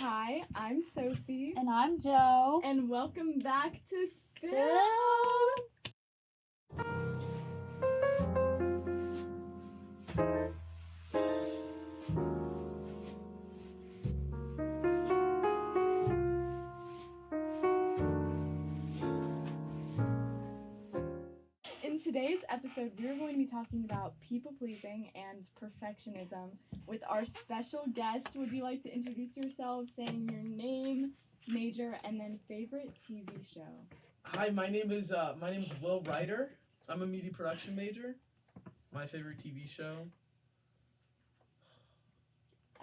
Hi, I'm Sophie. And I'm Joe. And welcome back to Spill. In today's episode, we're going to be talking about people-pleasing and perfectionism with our special guest. Would you like to introduce yourself, saying your name, major, and then favorite TV show? Hi, my name is Will Ryder. I'm a media production major. My favorite TV show.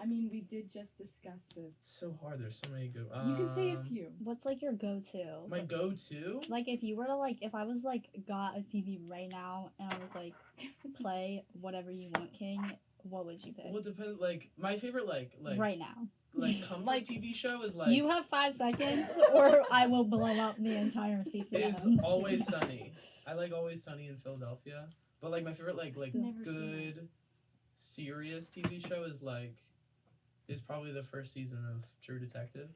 I mean, we did just discuss this. It's so hard. There's so many good. You can say a few. What's like your go-to? My go-to. Like if you were to if I was got a TV right now and I was play whatever you want, King, what would you pick? Well, it depends. My favorite right now. Comfort TV show is You have 5 seconds, or I will blow up the entire CCM. Is Always Sunny. I like Always Sunny in Philadelphia. But my favorite good serious TV show is probably the first season of True Detective,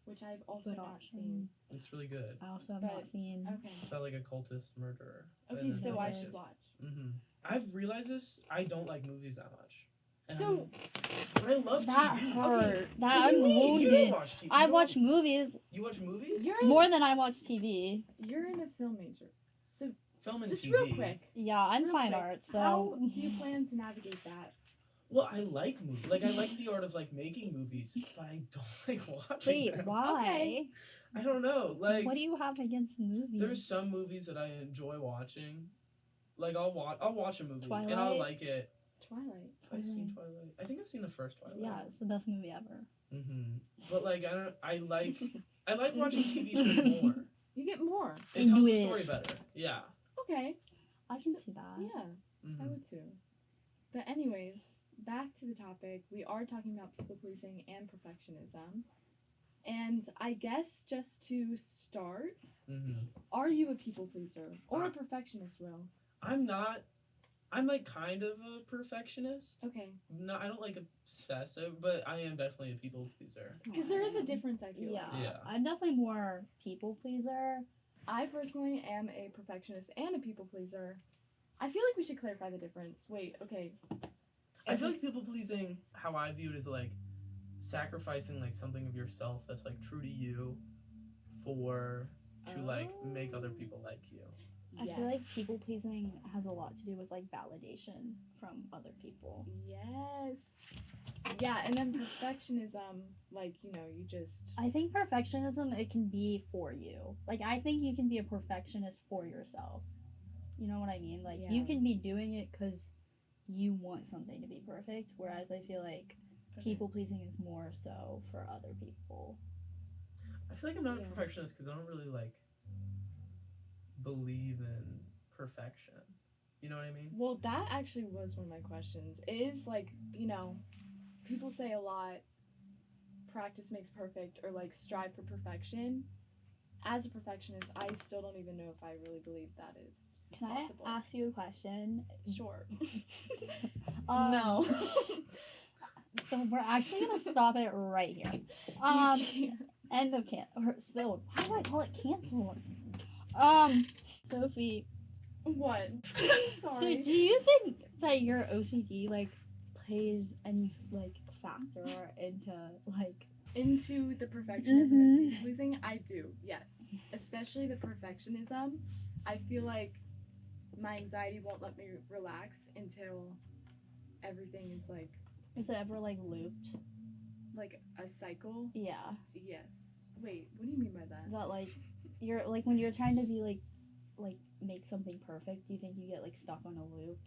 which I've also not seen. It's really good. I also have not seen. Okay. It's about a cultist murderer. Okay, so I should watch. I've realized this. I don't like movies that much. But I love that TV. hurt. Okay. That I'm wounded. You don't watch TV. I watch movies. You watch movies? More than I watch TV. You're in a film major. So film and just TV. real quick. Yeah, I'm fine arts. So how do you plan to navigate that? Well, I like movies. I like the art of making movies, but I don't like watching them. Wait, why? Okay. I don't know. What do you have against movies? There's some movies that I enjoy watching. I'll watch a movie Twilight? and I'll like it. Twilight. I've seen Twilight. I think I've seen the first Twilight. Yeah, it's the best movie ever. But I like watching TV shows more. You get more. It tells the story better. Yeah. Okay. I can see that. Yeah, I would too. But anyways, back to the topic. We are talking about people pleasing and perfectionism. And I guess just to start, are you a people pleaser or a perfectionist, Will? I'm not. I'm kind of a perfectionist. Okay. No, I don't obsessive, but I am definitely a people pleaser. Because there is a difference, I feel. Yeah. I'm definitely more people pleaser. I personally am a perfectionist and a people pleaser. I feel like we should clarify the difference. Wait, okay. I feel like people pleasing, how I view it, is sacrificing something of yourself that's true to you to make other people like you. I feel like people pleasing has a lot to do with validation from other people. Yes. Yeah, and then perfectionism, you just... I think perfectionism, it can be for you. I think you can be a perfectionist for yourself. You know what I mean? You can be doing it because you want something to be perfect, whereas I feel people pleasing is more so for other people. I feel I'm not a perfectionist because I don't really believe in perfection. You know what I mean? Well, that actually was one of my questions. Is people say a lot, practice makes perfect, or strive for perfection. As a perfectionist, I still don't even know if I really believe that is possible. I ask you a question? Sure. No. So we're actually gonna stop it right here. End of spilled. How do I call it canceled? Sophie. What? Sorry. So do you think that your OCD plays any factor into the perfectionism and people pleasing? I do, yes. Especially the perfectionism. I feel like my anxiety won't let me relax until everything is Is it ever looped? A cycle? Yeah. Yes. Wait, what do you mean by that? That you're when you're trying to be make something perfect, do you think you get stuck on a loop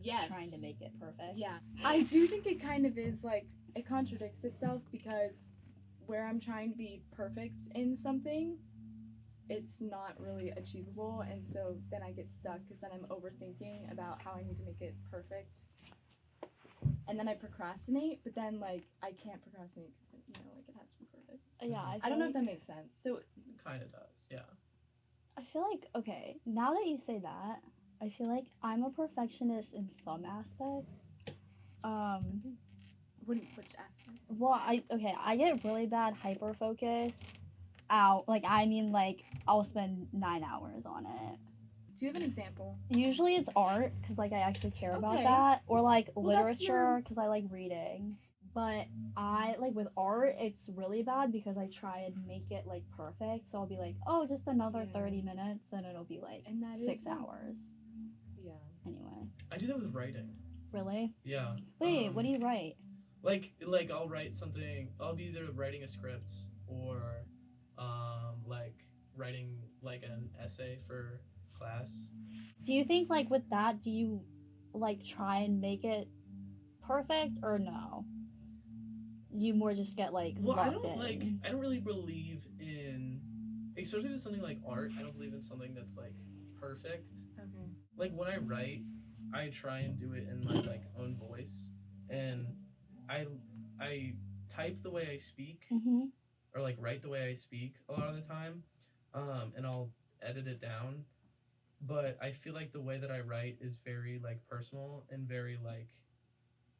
yes. trying to make it perfect? Yeah. I do think it kind of is it contradicts itself, because where I'm trying to be perfect in something, it's not really achievable, and so then I get stuck because then I'm overthinking about how I need to make it perfect. And then I procrastinate, but then I can't procrastinate because it has to be perfect. Yeah, I don't know if that makes sense. So it kind of does, yeah. I feel okay, now that you say that, I feel I'm a perfectionist in some aspects. Which aspects? Well, I get really bad hyper focus out. Like, I mean, like, I'll spend 9 hours on it. Do you have an example? Usually it's art, because, like, I actually care about Okay. that. Or, like, Well, that's literature, because I like reading. But with art, it's really bad because I try and make it, like, perfect. So I'll be like, oh, just another 30 minutes, and it'll be, like, And that 6 is hours. Yeah. Anyway. I do that with writing. Really? Yeah. Wait, what do you write? Like I'll write something. I'll be either writing a script or, like writing like an essay for class. Do you think, like, with that, do you, like, try and make it perfect or no? You more just get, like, Well, locked in. I don't really believe in, especially with something like art. I don't believe in something that's like perfect. Okay. Like when I write, I try and do it in my like own voice, and I type the way I speak, Mm-hmm. or like write the way I speak a lot of the time, and I'll edit it down. But I feel like the way that I write is very like personal and very like,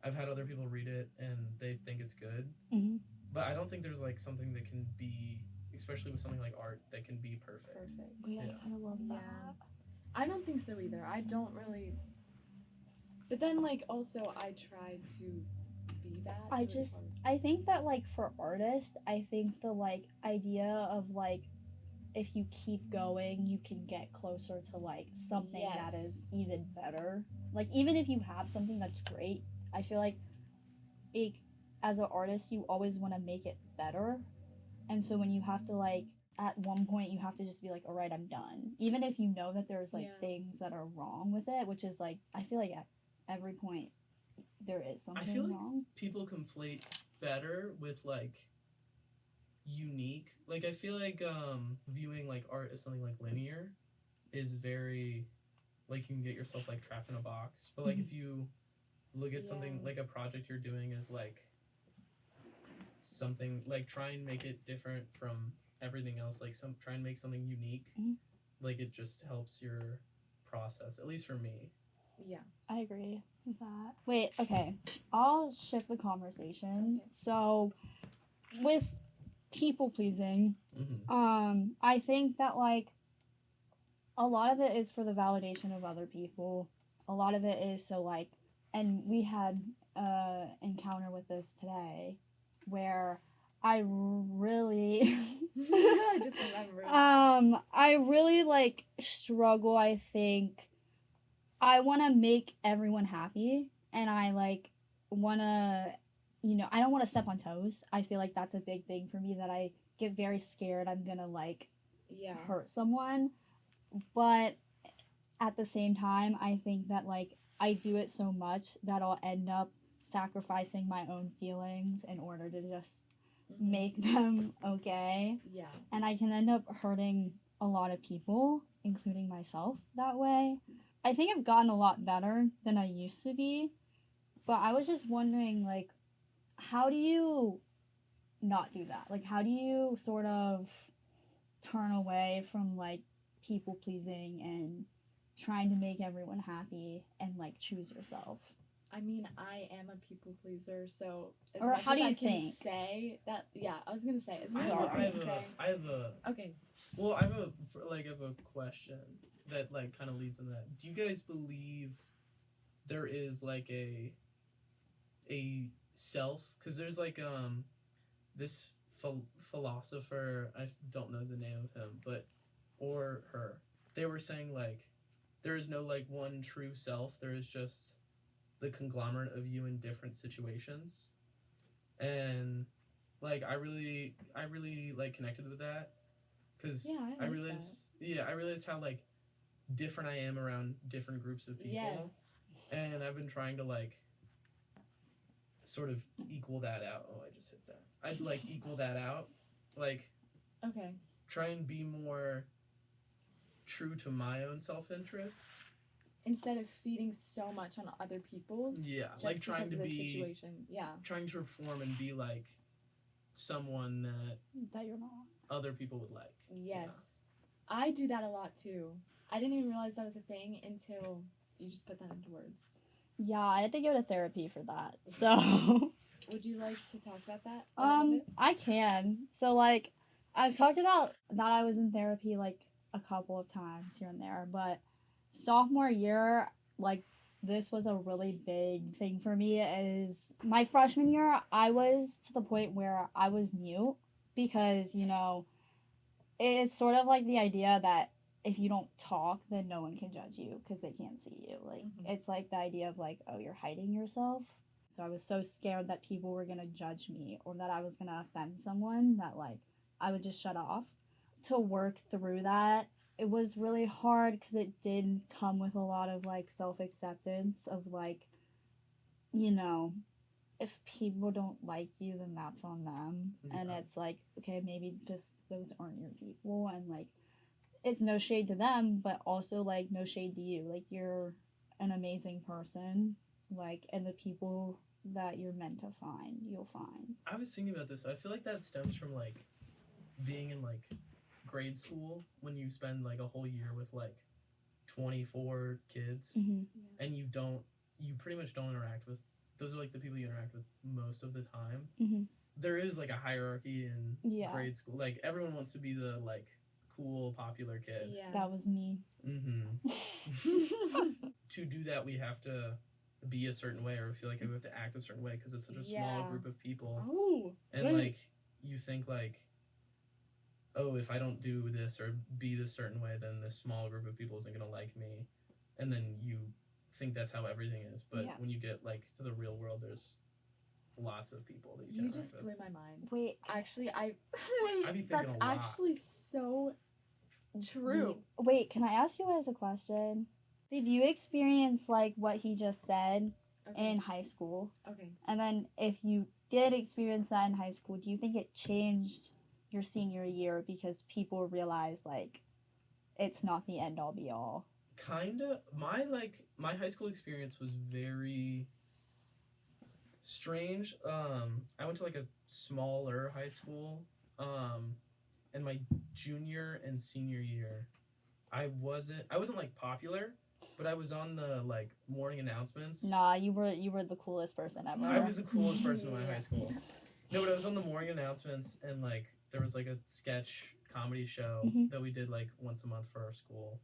I've had other people read it and they think it's good. Mm-hmm. But I don't think there's like something that can be, especially with something like art, that can be perfect. Perfect. Yeah, Yeah. I kind of love that. Yeah. I don't think so either. I don't really. But then, like, also, I try to be that. So it's hard. I think that, like, for artists, I think the, like, idea of, like, if you keep going, you can get closer to, like, something that is even better. Like, even if you have something that's great, I feel like as an artist, you always want to make it better. And so when you have to, like, at one point, you have to just be like, all right, I'm done. Even if you know that there's, like, things that are wrong with it, which is, like, I feel like at every point there is something I feel like wrong. people conflate better with, like, unique. Like, I feel like viewing, like, art as something, like, linear is very, like, you can get yourself, like, trapped in a box. But, like, if you look at something, like, a project you're doing as, like, something, like, try and make it different from everything else, like, try and make something unique, like, it just helps your process, at least for me. Yeah. I agree with that. Wait, okay. I'll shift the conversation. Okay. So, with people pleasing, I think that, like, a lot of it is for the validation of other people. A lot of it is so, like, and we had encounter with this today where I really I just remembered. I really, like, struggle. I think I want to make everyone happy, and I, like, want to, I don't want to step on toes. I feel like that's a big thing for me, that I get very scared I'm gonna, like, hurt someone. But at the same time, I think that, like, I do it so much that I'll end up sacrificing my own feelings in order to just make them okay. Yeah. And I can end up hurting a lot of people, including myself, that way. I think I've gotten a lot better than I used to be, but I was just wondering, like, how do you not do that? Like, how do you sort of turn away from, like, people pleasing and trying to make everyone happy and, like, choose yourself? I mean, I am a people pleaser, so as or much how as do you I can think? say that, I was gonna say, as much I as have, I a, I, can have say. a, I have a. Okay. Well, I have a question that, like, kind of leads into that. Do you guys believe there is, like, a self? Because there's, like, this philosopher, I don't know the name of him, but, or her, they were saying, like, there is no, like, one true self. There is just the conglomerate of you in different situations. And, like, I really like connected with that, because I realized how, like, different I am around different groups of people. Yes. And I've been trying to, like, sort of equal that out. Oh, I just hit that. I'd, like, equal that out, like, okay, try and be more true to my own self-interest instead of feeding so much on other people's. Yeah, just like, trying because to of the be situation. Yeah. trying to perform and be like someone that you're not. other people would like. Yes. Yeah. I do that a lot too. I didn't even realize that was a thing until you just put that into words. Yeah, I had to go to therapy for that. So Would you like to talk about that a little bit? I can. So like, I've talked about that I was in therapy like a couple of times here and there, but sophomore year, like, this was a really big thing for me. Is my freshman year, I was to the point where I was mute because it's sort of like the idea that if you don't talk, then no one can judge you because they can't see you. Like, it's like the idea of like, oh, you're hiding yourself. So I was so scared that people were gonna judge me or that I was gonna offend someone that like I would just shut off. To work through that, it was really hard because it did come with a lot of like self acceptance of like, if people don't like you, then that's on them. Yeah. And it's like, okay, maybe just those aren't your people. And like, it's no shade to them, but also like no shade to you. Like, you're an amazing person. Like, and the people that you're meant to find, you'll find. I was thinking about this. I feel like that stems from like being in like grade school when you spend like a whole year with like 24 kids and you pretty much don't interact with those are like the people you interact with most of the time. There is like a hierarchy in grade school. Like, everyone wants to be the like cool, popular kid. Yeah. That was me. To do that, we have to be a certain way, or feel like we have to act a certain way because it's such a small group of people. Oh, and like you think like, oh, if I don't do this or be this certain way, then this small group of people isn't gonna like me, and then you think that's how everything is. But when you get like to the real world, there's lots of people that you just blew my mind. Wait, actually, I be thinking that's a lot. actually so true. Wait, can I ask you guys a question? Did you experience like what he just said in high school? Okay. And then if you did experience that in high school, do you think it changed your senior year because people realize like it's not the end all be all? Kinda. My high school experience was very strange. I went to like a smaller high school. In my junior and senior year, I wasn't like popular, but I was on the like morning announcements. Nah, you were the coolest person ever. I was the coolest person in my high school. No, but I was on the morning announcements, and like there was like a sketch comedy show that we did like once a month for our school.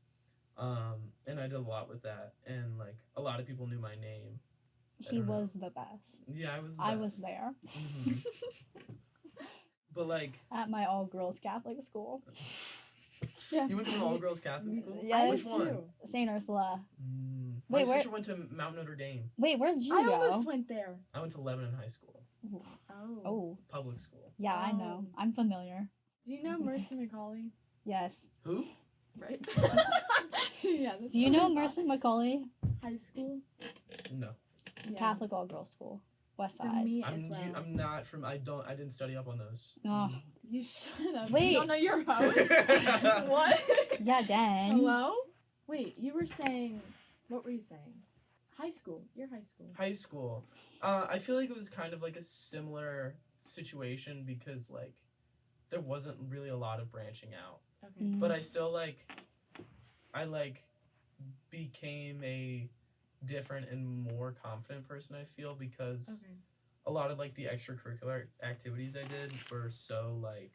And I did a lot with that, and like a lot of people knew my name. He was the best. Yeah, I was the I best. was there. But like at my all girls Catholic school. Yeah. You went to an all girls Catholic school? Yeah. Which one? St. Ursula. My sister went to Mount Notre Dame. Wait, where did you go? I almost went there. I went to Lebanon High School. Oh. Public school. Yeah, I know. I'm familiar. Do you know Mercy McCauley? Yes. Who? Right. Yeah. Do you know Mercy McCauley? High school? No. Yeah. Catholic all girls school. West side. So me as well. I'm not from. I didn't study up on those. Oh. You should have. Wait. You don't know your house. What? Yeah, dang. Hello. Wait, you were saying. What were you saying? High school. Your high school. High school. I feel like it was kind of like a similar situation because like there wasn't really a lot of branching out. Okay. But I still I became a different and more confident person, I feel, because a lot of like the extracurricular activities I did were so like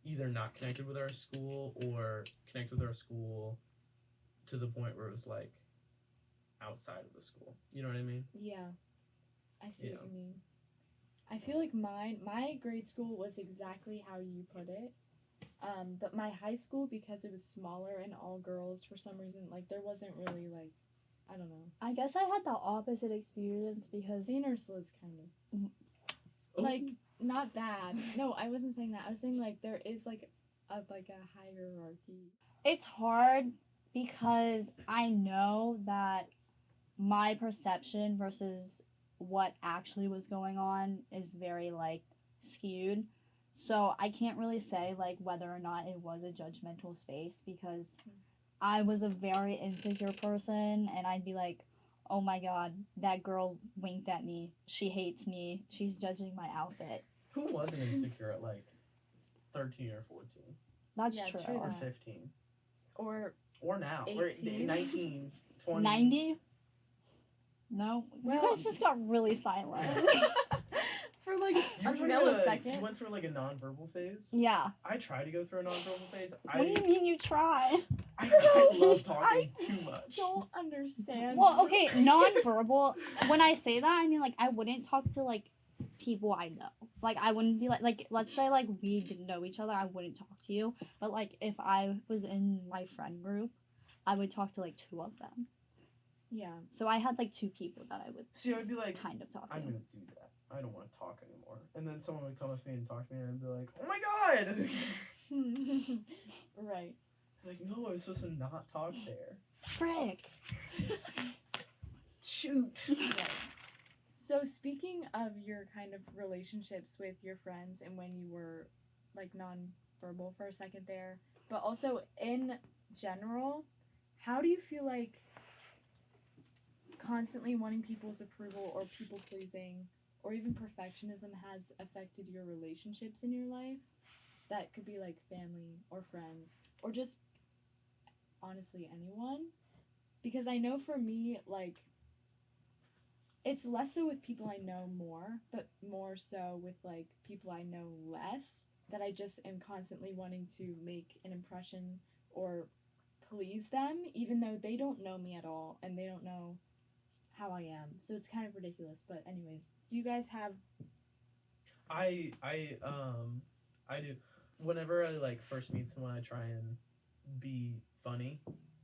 either not connected with our school or connected with our school to the point where it was like outside of the school. You know what I mean? Yeah. I see what you mean. I feel like my grade school was exactly how you put it. But my high school, because it was smaller and all girls for some reason, like there wasn't really like, I don't know. I guess I had the opposite experience because St. Ursula's kind of like not bad. No, I wasn't saying that. I was saying like there is like a hierarchy. It's hard because I know that my perception versus what actually was going on is very like skewed. So I can't really say like whether or not it was a judgmental space because I was a very insecure person and I'd be like, oh my god, that girl winked at me. She hates me. She's judging my outfit. Who wasn't insecure at like 13 or 14? That's Yeah, true. true. Or 15. Or now. 18. Or 19, 20. 90? No, Well- you guys just got really silent. For like You a were talking about millisecond. you went through like a nonverbal phase. Yeah. I tried to go through a nonverbal phase. What do you mean you tried? I love I talking too much. don't understand. Well, okay, non-verbal. When I say that, I mean like I wouldn't talk to like people I know. Like I wouldn't be like let's say like we didn't know each other, I wouldn't talk to you. But like if I was in my friend group, I would talk to like two of them. Yeah. So I had like two people that I would See, I would be like, kind of talk to. I'm gonna do that. I don't want to talk anymore. And then someone would come up to me and talk to me, and I'd be like, oh my god! Right. Like, no, I was supposed to not talk there. Frick. Shoot. Right. So speaking of your kind of relationships with your friends and when you were like non-verbal for a second there, but also in general, how do you feel like constantly wanting people's approval or people pleasing or even perfectionism has affected your relationships in your life? That could be like family or friends or just honestly anyone. Because I know for me, like, it's less so with people I know more, but more so with like people I know less, that I just am constantly wanting to make an impression or please them, even though they don't know me at all and they don't know how I am. So it's kind of ridiculous. But anyways, do you guys have? I do. Whenever I like first meet someone, I try and be funny,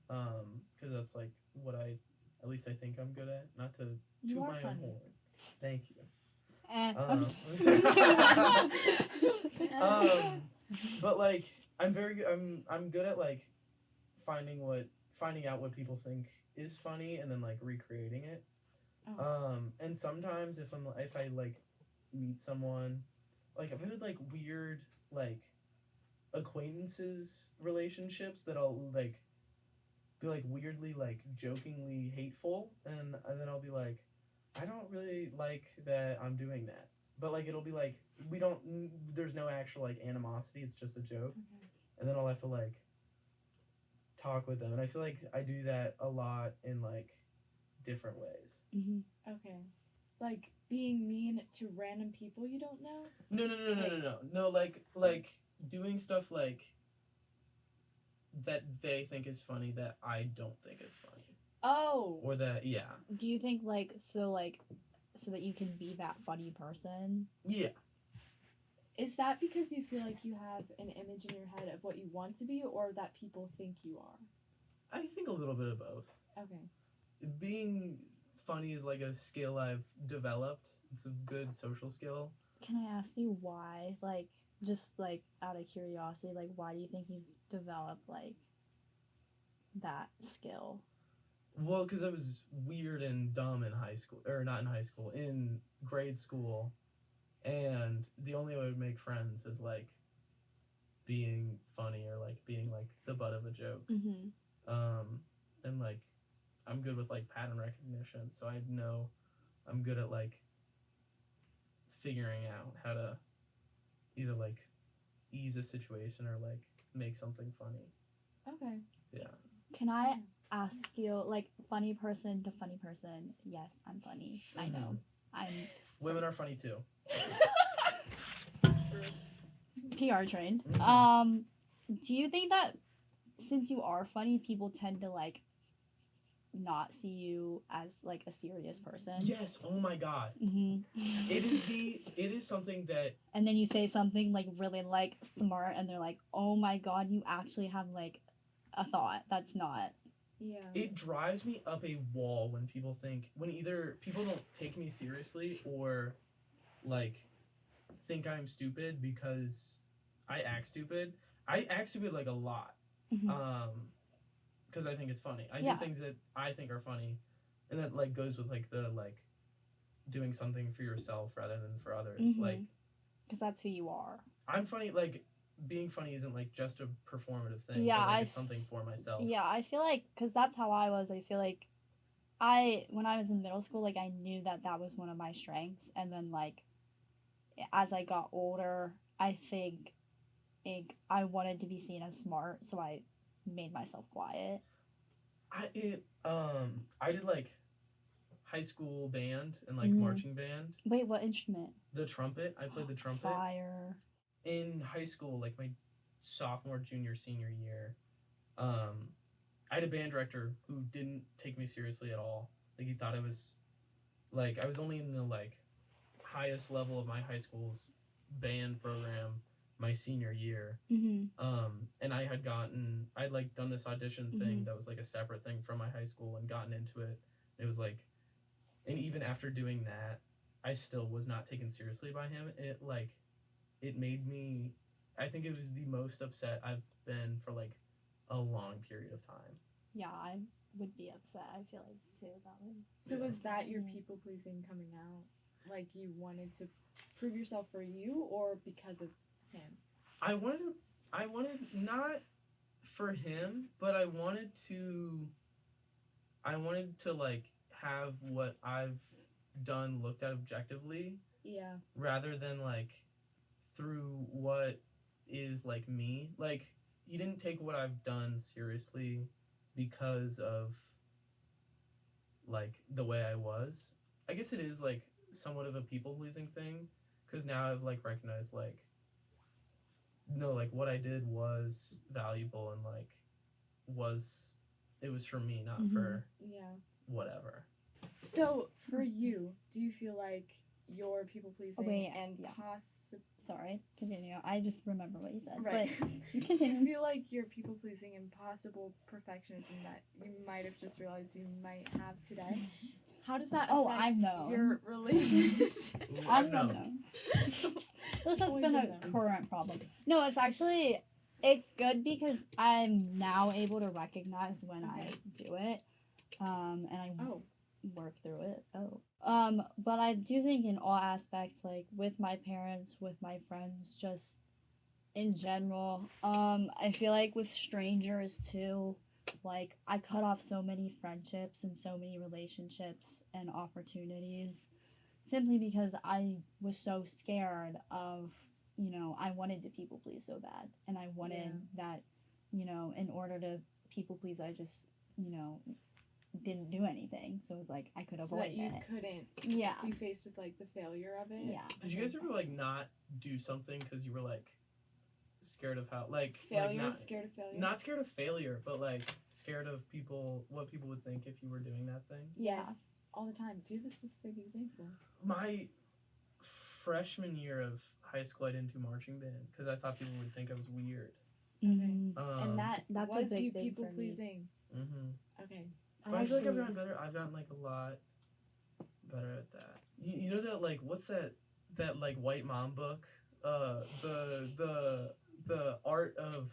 because that's like what at least I think I'm good at. Not to You toot are my own funny. horn. Thank you. But like I'm good at like finding out what people think is funny and then like recreating it. Oh. And sometimes if I like meet someone, like I've had like weird like acquaintances relationships that I'll like be like weirdly like jokingly hateful, and then I'll be like, I don't really like that I'm doing that, but like it'll be like there's no actual like animosity, it's just a joke. Okay. And then I'll have to like talk with them, and I feel like I do that a lot in like different ways. Mm-hmm. Okay. Like being mean to random people you don't know? No, like doing stuff like that they think is funny that I don't think is funny. Oh. Or that, yeah. Do you think so that you can be that funny person? Yeah. Is that because you feel like you have an image in your head of what you want to be, or that people think you are? I think a little bit of both. Okay. Being funny is like a skill I've developed. It's a good social skill. Can I ask you why? Like, just like out of curiosity, like why do you think you've developed like that skill? Well, because I was weird and dumb in high school, or not in high school, in grade school, and the only way I would make friends is like being funny or like being like the butt of a joke. Mm-hmm. And like I'm good with like pattern recognition, so I know I'm good at like figuring out how to either like ease a situation or like make something funny. Okay. Yeah. Can I ask you, like, funny person to funny person? Yes, I'm funny. I know. Women are funny too. PR trained. Mhm. Do you think that since you are funny, people tend to like not see you as like a serious person? Yes. Oh my God. Mm-hmm. It is something that. And then you say something like really like smart, and they're like, "Oh my God, you actually have like a thought." That's not. Yeah. It drives me up a wall when either people don't take me seriously or like think I'm stupid because I act stupid. I act stupid like a lot. Mhm. Because I think it's funny. I Yeah. do things that I think are funny, and that like goes with like the like doing something for yourself rather than for others. Mhm. Like, because that's who you are. I'm funny. Like, being funny isn't like just a performative thing. Yeah, but, like, it's something for myself. Yeah, I feel like because that's how I was. I feel like when I was in middle school, like I knew that was one of my strengths, and then like as I got older, I think I wanted to be seen as smart, so I made myself quiet. I did like high school band and like Mhm. marching band. Wait, what instrument? The trumpet. I played the trumpet Fire. in high school, like my sophomore, junior, senior year. I had a band director who didn't take me seriously at all. Like he thought I was like I was only in the like highest level of my high school's band program my senior year. And I'd like done this audition thing that was like a separate thing from my high school and gotten into it. It was like, and even after doing that, I still was not taken seriously by him. It made me, I think it was the most upset I've been for like a long period of time. Yeah, I would be upset. I feel like too that would. So Yeah. was that your people pleasing coming out? Like you wanted to prove yourself for you or because of him? I wanted not for him, but I wanted to like have what I've done looked at objectively Yeah. rather than like through what is like me. Like he didn't take what I've done seriously because of like the way I was. I guess it is like somewhat of a people pleasing thing because now I've like recognized like no, like what I did was valuable and like it was for me, not for Yeah. whatever. So for you, do you feel like you're people pleasing wait, and yeah. Sorry, continue. I just remember what you said. right? But Do you continue. feel like you're people pleasing and possible perfectionism that you might have just realized you might have today? How does that Oh, affect I've known. your relationship? Ooh, I I've don't known. know. This has Well, been you a know. current problem. No, it's good because I'm now able to recognize when I do it. And I work through it. But I do think in all aspects, like with my parents, with my friends, just in general, I feel like with strangers too, like I cut off so many friendships and so many relationships and opportunities simply because I was so scared of, I wanted to people please so bad. And I wanted that, in order to people please, I just, didn't do anything. So it was like I could So avoid that you it. couldn't Yeah. be faced with like the failure of it. Yeah. Did you guys ever like not do something because you were like scared of how Failure, not, scared of failure. not scared of failure, but like scared of what people would think if you were doing that thing? Yes, all the time. Do you have a specific example? My freshman year of high school, I didn't do marching band because I thought people would think I was weird. Mhm. And that's a was big you thing people for me. pleasing. Okay. But I feel like I've gotten better. I've gotten like a lot better at that. You know that like what's that like white mom book? The art of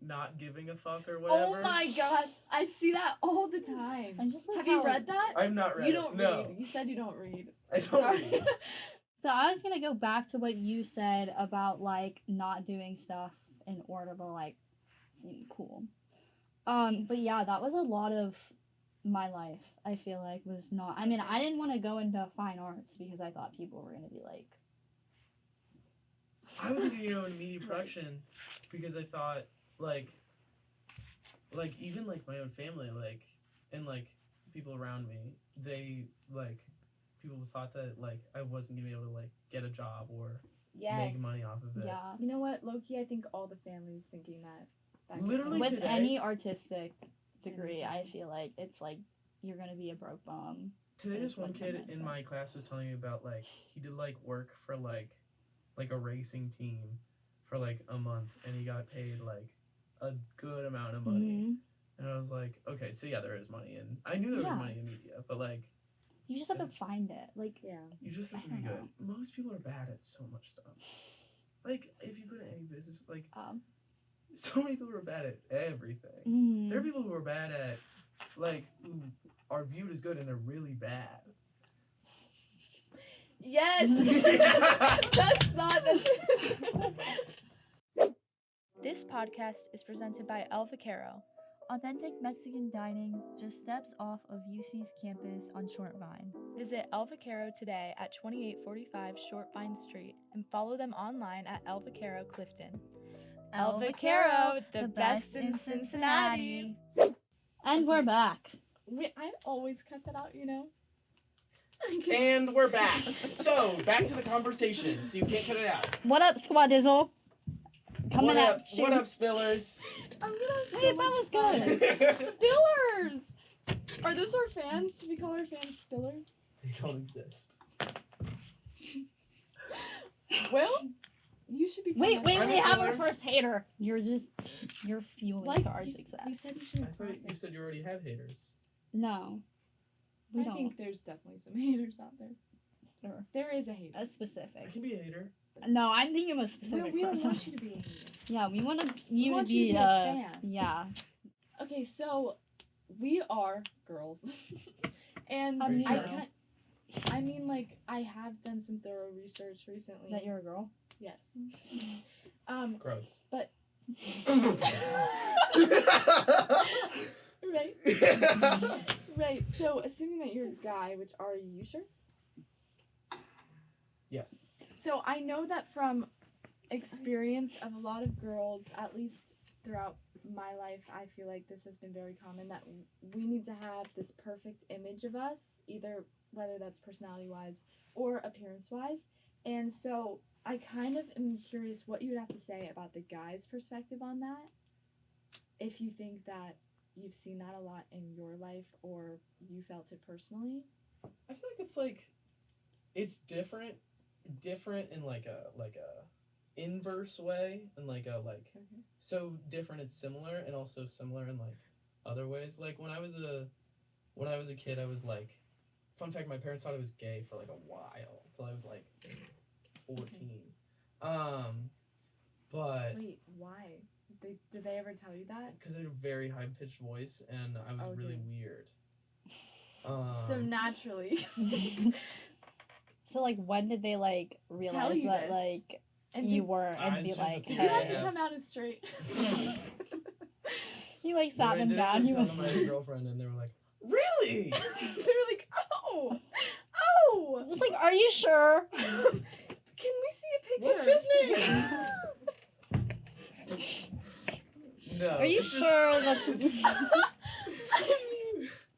not giving a fuck or whatever. Oh my god, I see that all the time. I just like Have you how- read that? I've not read You it. don't No. read. You said you don't read. I don't Sorry. read. But I was gonna go back to what you said about like not doing stuff in order to like seem cool. But yeah, that was a lot of my life. I feel like was not. I mean, I didn't want to go into fine arts because I thought people were gonna be like. I was in media production because I thought like even like my own family and like people around me, they like people thought that like I wasn't gonna be able to like get a job or make money off of it. Yeah. You know what, Loki? I think all the families thinking that Literally With today- any artistic degree, I feel like it's like you're gonna be a broke bum. Today, this It's one like kid mental. in my class was telling me about like he did like work for like a racing team for like a month and he got paid like a good amount of money. And I was like, okay, so yeah, there is money, and I knew there was Yeah. money in media, but like You just have to find it. Like, Yeah. you just have to I be don't good. Most people are bad at so much stuff. Like if you go to any business, like so many people are bad at everything. There are people who are bad at like who are viewed as good and they're really bad. Yes. That's. This podcast is presented by El Vaquero. authentic Mexican dining just steps off of UC's campus on Short Vine. Visit El Vaquero today at 2845 Short Vine Street and follow them online at El Vaquero Clifton. El Vaquero, the best in Cincinnati. And we're back. I always cut that out, you know. And we're back. So, back to the conversation. So you can't cut it out. What up, Squad Dizzle? Coming What up? at you. What up, Spillers? I'm gonna have so Hey, that much was fun. good. Spillers! Are those our fans? Do we call our fans spillers? They don't exist. Well, you should be Wait, proud of I'm we a have our spiller. first hater. You're fueling Like, to our you- success. We said you I shouldn't thought cross you it. said you already had haters. No. We I don't. think there's definitely some haters out there. Sure. There is a hater. A I specific. can be a hater. No, I'm thinking of a specific We don't person. want you to be a hater. Yeah, we want We you want to you be to be a fan. Yeah. Okay, so we are girls, and Are you sure? I mean, like, I have done some thorough research recently. That you're a girl? Yes. Gross. Right. Right. So, assuming that you're a guy, which are you sure? Yes. So I know that from experience of a lot of girls, at least throughout my life, I feel like this has been very common that we need to have this perfect image of us, either whether that's personality wise or appearance wise. And so I kind of am curious what you would have to say about the guy's perspective on that. If you think that you've seen that a lot in your life or you felt it personally. I feel like it's different in like a inverse way and like a like Okay. so different it's similar and also similar in like other ways. Like when I was a kid, I was like, fun fact, my parents thought I was gay for like a while until I was like 14. But Wait, why? Did they ever tell you that? because I had a very high pitched voice and I was really Okay. weird. So naturally. So like, when did they like realize Tell you that this. like And you did, were Ah, and it's be just a like, did theory you I have to have. come out as straight? he like But I sat them did down. it He to was. tell my girlfriend and they were like, really? They were like, oh, I was like, are you sure? can we see a picture? What's his name? No. Are you it's just- sure that's?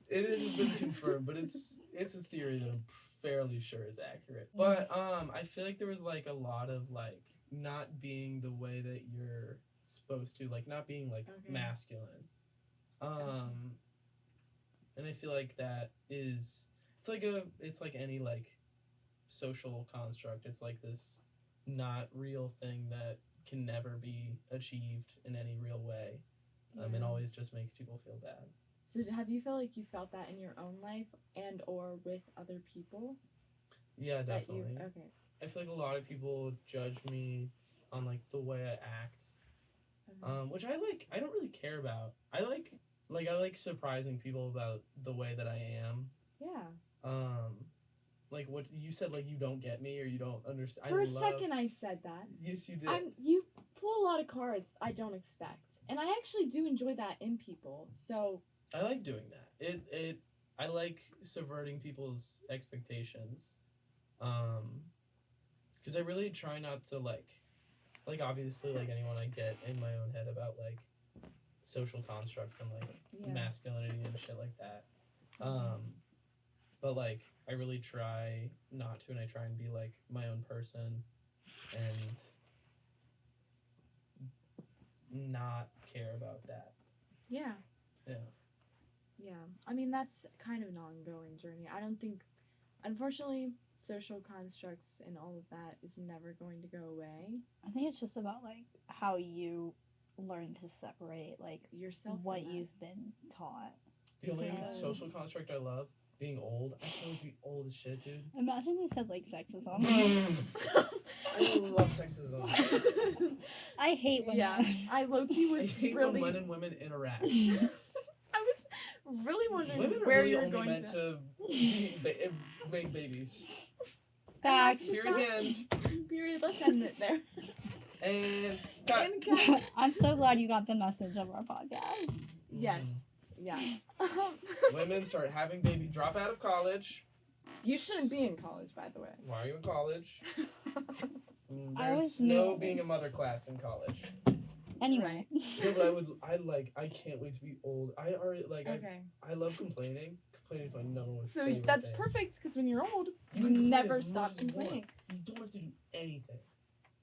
It hasn't been confirmed, but it's a theory that I'm fairly sure is accurate. But I feel like there was like a lot of like not being the way that you're supposed to, like not being like Okay. masculine. And I feel like that is it's like any like social construct. It's like this not real thing that can never be achieved in any real way. And always just makes people feel bad. So have you felt like you felt that in your own life and or with other people? Yeah, That you definitely. okay. I feel like a lot of people judge me on like the way I act, Okay. which I don't really care about. I like surprising people about the way that I am. Yeah. Like what you said, like you don't get me or you don't understand. For a second I said that. Yes, you did. You pull a lot of cards I don't expect. And I actually do enjoy that in people. So I like doing that. I like subverting people's expectations. Because I really try not to like obviously like anyone I get in my own head about like social constructs and like yeah. masculinity and shit like that. But like I really try not to, and I try and be like my own person and not care about that. Yeah. Yeah. Yeah. I mean, that's kind of an ongoing journey. I don't think, unfortunately, social constructs and all of that is never going to go away. I think it's just about like how you learn to separate like Yourself. what from that. you've been taught. The only Because- social construct I love, being old. I feel like be old as shit, dude. Imagine you said like sexism. I love sexism. I hate when Yeah. I low-key I was hate really. when men and women interact. I was really wondering Women are where really you were only going meant with to make babies. Facts. Just Period. that. End. Period. Let's end it there. And cut. And cut. I'm so glad you got the message of our podcast. Yes. Yeah. Women start having baby. Drop out of college. You shouldn't be in college, by the way. Why are you in college? I There's always no knew being a this. mother class in college. Anyway. No, but I can't wait to be old. I already like Okay. I love complaining. Complaining is my number one So favorite that's thing. perfect because when you're old, you can complain never as much stop as you want. complaining. You don't have to do anything.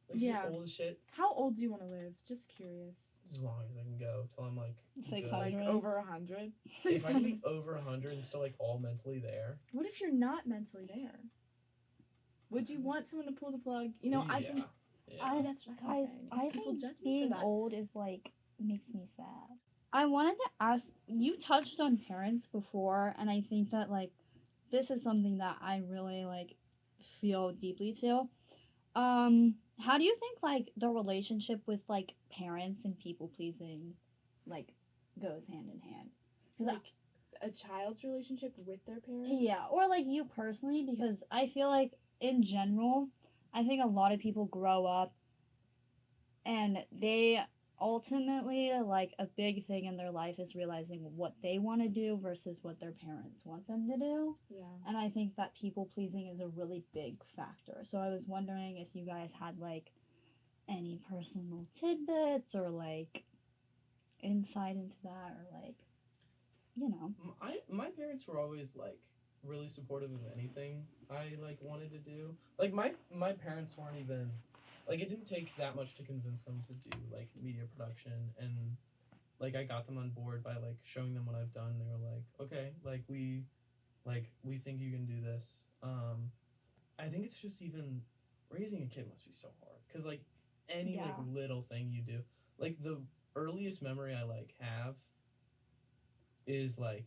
Like, Yeah. if you're old as shit, How old do you want to live? Just curious. as long as I can go till I'm like good. 600. Like over 100. If I can be over 100 and still like all mentally there. What if you're not mentally there? Would you want someone to pull the plug? You know, I think Yeah. that's what I Guys, was saying. I People think judge me for being that. old is like makes me sad. I wanted to ask, you touched on parents before, and I think that like this is something that I really like feel deeply to. How do you think like the relationship with like parents and people pleasing like goes hand in hand? Because Like a child's relationship with their parents? yeah, or like you personally, because I feel like in general, I think a lot of people grow up and they ultimately, like, a big thing in their life is realizing what they want to do versus what their parents want them to do. Yeah. And I think that people pleasing is a really big factor. So I was wondering if you guys had like any personal tidbits or like insight into that, or like, you know. My parents were always like really supportive of anything I like wanted to do. Like my parents weren't even like, it didn't take that much to convince them to do like media production, and like I got them on board by like showing them what I've done. They were like, okay, we think you can do this. I think it's just even raising a kid must be so hard because like any like Yeah. little thing you do, like the earliest memory I like have is like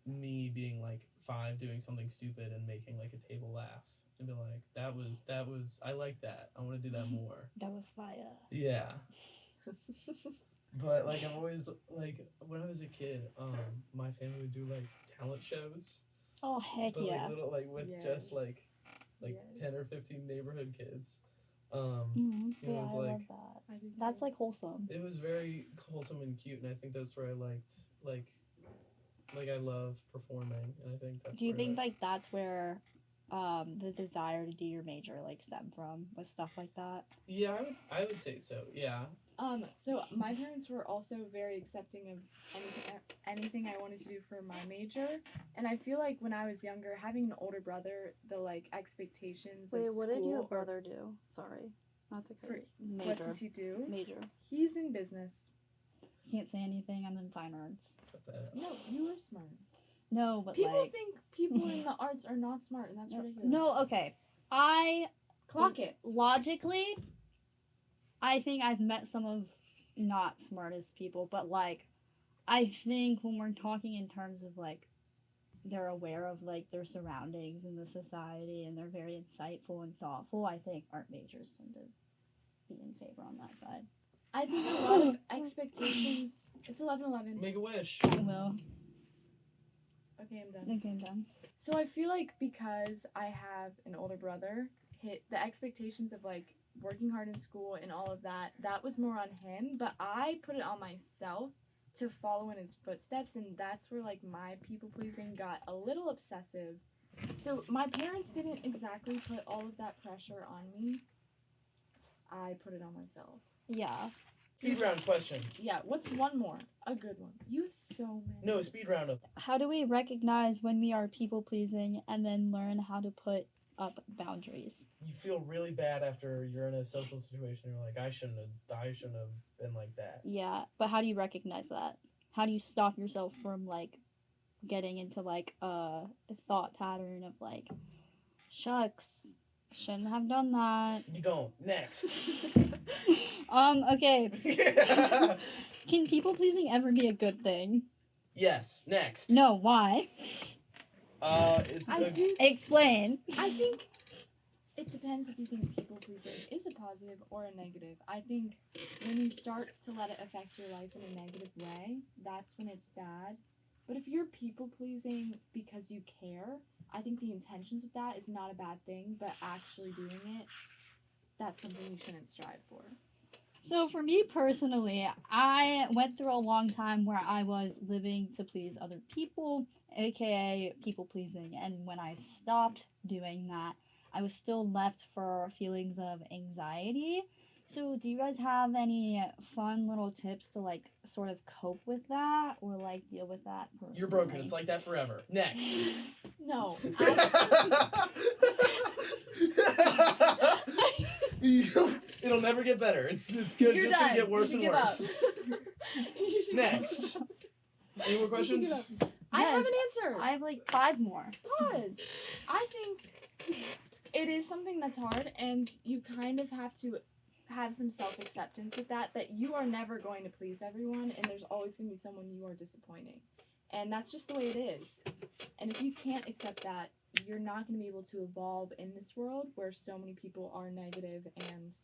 me being like 5 doing something stupid and making like a table laugh and be like, that was I like that, I want to do that more. That was fire. Yeah. But like I've always like, when I was a kid, my family would do like talent shows, Oh heck but yeah. like little like with Yes. just like Yes. 10 or 15 neighborhood kids. Mm-hmm. It Yeah, was I like, love that. I do That's too. like wholesome. it was very wholesome and cute, and I think that's where I liked like I love performing, and I think that's Do you where think that, like that's where the desire to do your major like stem from, with stuff like that? yeah, I would say so, yeah. So my parents were also very accepting of anything I wanted to do for my major, and I feel like when I was younger, having an older brother, the like expectations of school or do? Sorry, not to For- Major. what does he do? Major. He's in business. Can't say anything. I'm in fine arts. Cut that out. No, you are smart. No, but People like think people in the arts are not smart, and that's ridiculous. no. Okay, I Clock it. logically, I think I've met some of not smartest people, but like, I think when we're talking in terms of like, they're aware of like their surroundings and the society, and they're very insightful and thoughtful, I think art majors tend to be in favor on that side. I think a lot of expectations. It's 11:11. Make a wish. I will. Okay, I'm done. Okay, I'm done. So I feel like because I have an older brother, the expectations of like working hard in school and all of that, that was more on him, but I put it on myself to follow in his footsteps, and that's where like my people pleasing got a little obsessive. So my parents didn't exactly put all of that pressure on me. I put it on myself. Yeah. Speed round questions. Yeah, what's one more? A good one. You have so many. No, speed round of. How do we recognize when we are people pleasing and then learn how to put up boundaries? You feel really bad after you're in a social situation. You're like, I shouldn't have been like that. Yeah, but how do you recognize that? How do you stop yourself from like getting into like a thought pattern of like, shucks, shouldn't have done that. You don't. Next. Okay. Can people pleasing ever be a good thing? Yes. Next. No, why? It's Explain. I think it depends if you think people pleasing is a positive or a negative. I think when you start to let it affect your life in a negative way, that's when it's bad. But if you're people pleasing because you care, I think the intentions of that is not a bad thing, but actually doing it, that's something you shouldn't strive for. So for me personally, I went through a long time where I was living to please other people, aka people pleasing, and when I stopped doing that, I was still left for feelings of anxiety. So, do you guys have any fun little tips to like sort of cope with that or like deal with that personally? You're broken. It's like that forever. Next. No. It'll never get better. It's good. You're Just gonna done. get worse You and should give worse. You should Next. Any more You should give questions? up. I have Yes. an answer. I have like 5 more. Pause. I think it is something that's hard, and you kind of have to have some self-acceptance with that you are never going to please everyone, and there's always going to be someone you are disappointing. And that's just the way it is. And if you can't accept that, you're not going to be able to evolve in this world where so many people are negative and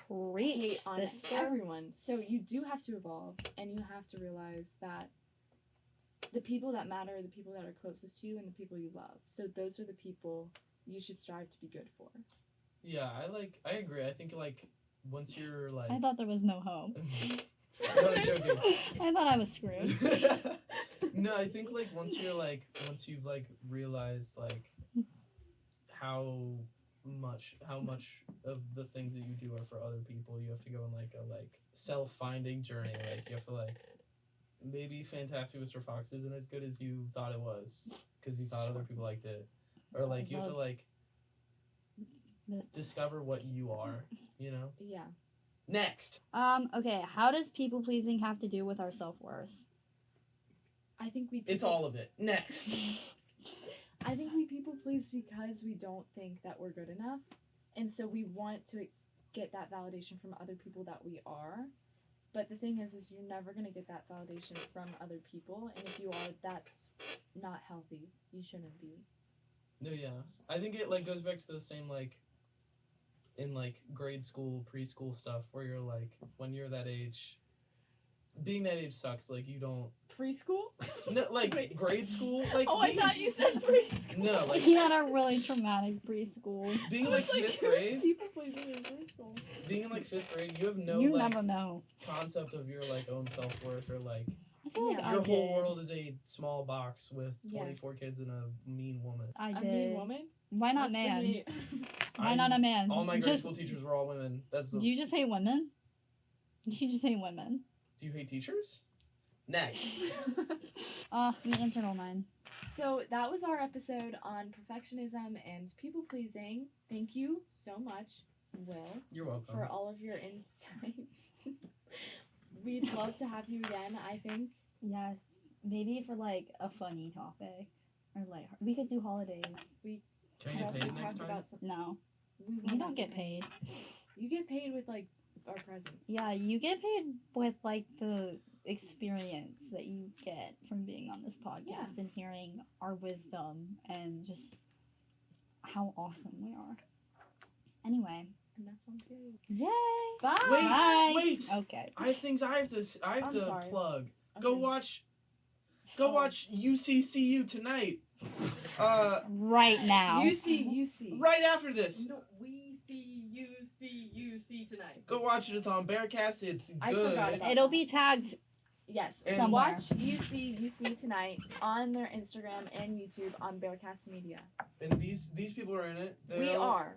Preach, hate on sister. everyone. So you do have to evolve, and you have to realize that the people that matter are the people that are closest to you and the people you love. So those are the people you should strive to be good for. Yeah, I agree. I think like once you're like. I thought there was no hope. No, I'm joking. I thought I was screwed. No, I think like once you've like realized like how much of the things that you do are for other people, you have to go on like a like self-finding journey. Like you have to like maybe Fantastic Mr. Fox isn't as good as you thought it was because you thought other people liked it, or like you have to like discover what you are, you know. Yeah. Next. Okay, how does people pleasing have to do with our self-worth? I think It's all of it. Next. I think we people please because we don't think that we're good enough. And so we want to get that validation from other people that we are. But the thing is you're never going to get that validation from other people. And if you are, that's not healthy. You shouldn't be. No, yeah. I think it like goes back to the same like in like grade school, preschool stuff where you're like when you're that age, being that age sucks. Like you don't Preschool? no like Wait. grade school like Oh, I being thought you said preschool. No, like He had a really traumatic preschool. being I like was fifth who's grade. people pleasing in preschool. Being in like fifth grade, you have no You like never know. concept of your like own self-worth or like I feel like Yeah. I your whole did. world is a small box with Yes. 24 kids and a mean woman. I A did. mean woman? Why not That's the man? hate. Why not a man? All my grade Just- school teachers were all women. That's the. Do you just hate women? Did you just hate women? Do you hate teachers? Next. Me answered all mine. So that was our episode on perfectionism and people pleasing. Thank you so much, Will, You're welcome. for all of your insights. We'd love to have you again, I think. Yes, maybe for like a funny topic or like we could do holidays. Can I We get also paid next talked time? about some. No, We you don't get paid. You get paid with like our presents. Yeah, you get paid with like the experience that you get from being on this podcast Yeah. and hearing our wisdom and just how awesome we are. Anyway, And that sounds good. yay! Bye. Wait, Bye. wait. Okay. I have things I have to I'm sorry. plug. Go Okay. watch Oh. UCCU tonight. Right now. UC. Right after this. No, we see you see tonight. Go watch it. It's on Bearcast. It's good. I forgot about It'll be tagged. Yes. And- So Somewhere. watch UC tonight on their Instagram and YouTube on Bearcast Media. And these people are in it. We are.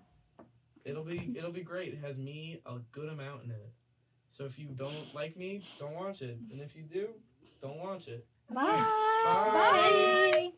It'll be great. It has me a good amount in it. So if you don't like me, don't watch it. And if you do, don't watch it. Bye. Bye. Bye.